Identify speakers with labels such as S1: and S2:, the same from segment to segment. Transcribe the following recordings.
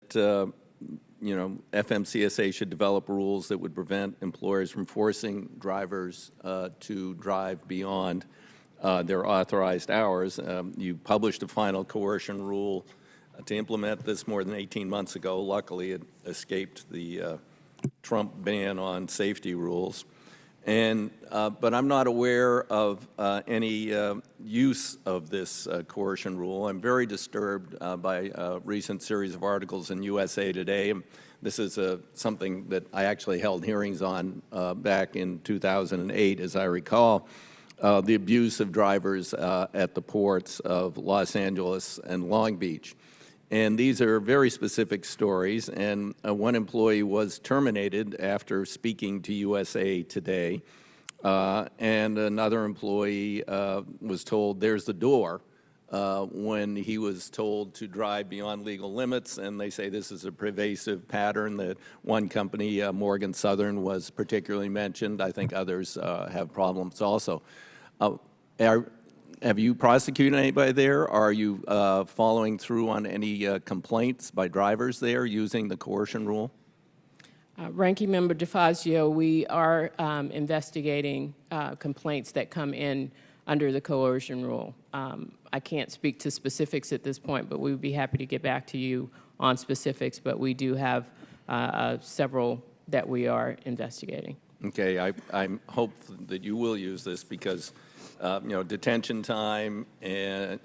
S1: that FMCSA should develop rules that would prevent employers from forcing drivers to drive beyond their authorized hours. You published a final coercion rule to implement this more than 18 months ago. Luckily, it escaped the Trump ban on safety rules. But I'm not aware of any use of this coercion rule. I'm very disturbed by a recent series of articles in USA Today. This is something that I actually held hearings on back in 2008, as I recall, the abuse of drivers at the ports of Los Angeles and Long Beach. And these are very specific stories, and one employee was terminated after speaking to USA Today, and another employee was told, "There's the door," when he was told to drive beyond legal limits, and they say this is a pervasive pattern. That one company, Morgan Southern, was particularly mentioned. I think others have problems also. Have you prosecuted anybody there? Are you following through on any complaints by drivers there using the coercion rule?
S2: Ranking Member DeFazio, we are investigating complaints that come in under the coercion rule. I can't speak to specifics at this point, but we would be happy to get back to you on specifics, but we do have several that we are investigating.
S1: Okay, I'm hopeful that you will use this because detention time and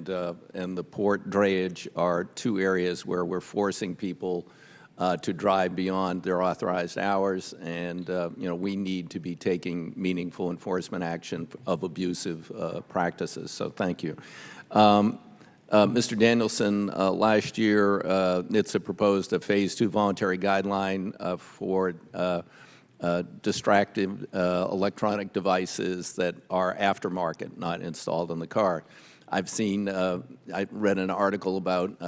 S1: the port drayage are two areas where we're forcing people to drive beyond their authorized hours, and we need to be taking meaningful enforcement action of abusive practices. So thank you. Mr. Danielson, last year NHTSA proposed a Phase 2 voluntary guideline for distractive electronic devices that are aftermarket, not installed in the car. I've seen, I read an article about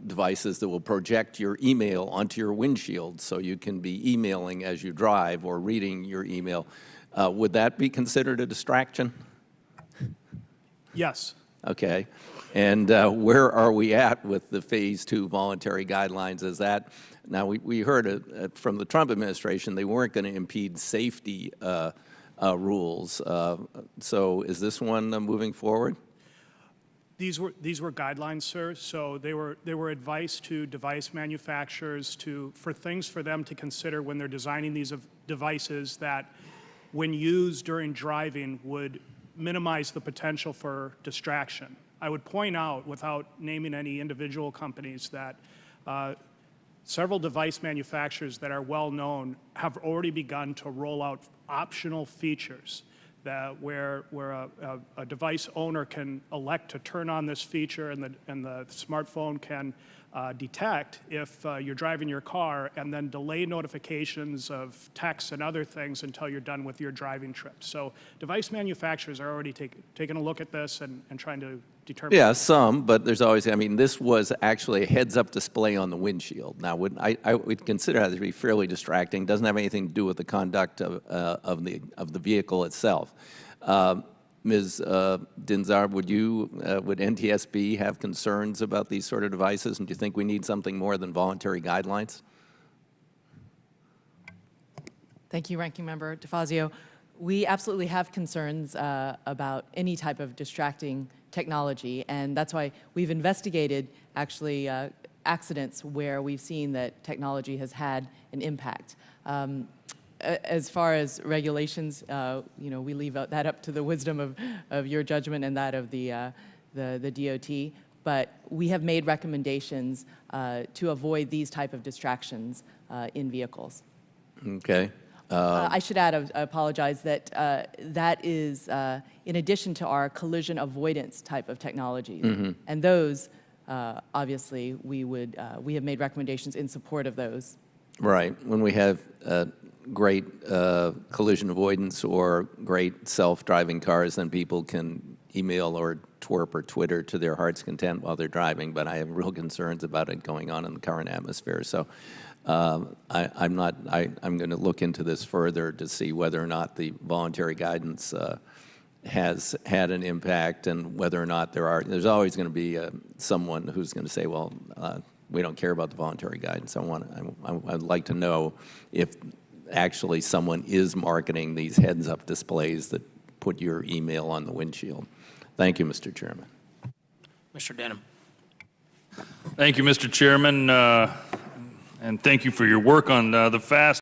S1: devices that will project your email onto your windshield so you can be emailing as you drive or reading your email. Would that be considered a distraction?
S3: Yes.
S1: Okay. And where are we at with the Phase 2 voluntary guidelines? Is that, now we heard from the Trump administration they weren't going to impede safety rules. So is this one moving forward?
S3: These were guidelines, sir. So they were advice to device manufacturers for things for them to consider when they're designing these devices that, when used during driving, would minimize the potential for distraction. I would point out, without naming any individual companies, that several device manufacturers that are well known have already begun to roll out optional features where a device owner can elect to turn on this feature, and the smartphone can detect if you're driving your car, and then delay notifications of texts and other things until you're done with your driving trip. So device manufacturers are already taking a look at this and trying to determine.
S1: Yeah, some, but there's always, I mean, this was actually a heads-up display on the windshield. Now, I would consider that to be fairly distracting. Doesn't have anything to do with the conduct of the vehicle itself. Ms. Dinzar, would NTSB have concerns about these sort of devices, and do you think we need something more than voluntary guidelines?
S4: Thank you, Ranking Member DeFazio. We absolutely have concerns about any type of distracting technology, and that's why we've investigated actually accidents where we've seen that technology has had an impact. As far as regulations, we leave that up to the wisdom of your judgment and that of the DOT. But we have made recommendations to avoid these type of distractions in vehicles.
S1: Okay.
S4: I should add, I apologize, that that is in addition to our collision avoidance type of technologies. Mm-hmm. And those, obviously, we have made recommendations in support of those.
S1: Right. When we have great collision avoidance or great self-driving cars, then people can email or twerp or Twitter to their heart's content while they're driving, but I have real concerns about it going on in the current atmosphere. So I'm going to look into this further to see whether or not the voluntary guidance has had an impact, and whether or not there's always going to be someone who's going to say, well, we don't care about the voluntary guidance. I'd like to know if actually someone is marketing these heads-up displays that put your email on the windshield. Thank you, Mr. Chairman.
S5: Mr. Denham.
S6: Thank you, Mr. Chairman, and thank you for your work on the FAST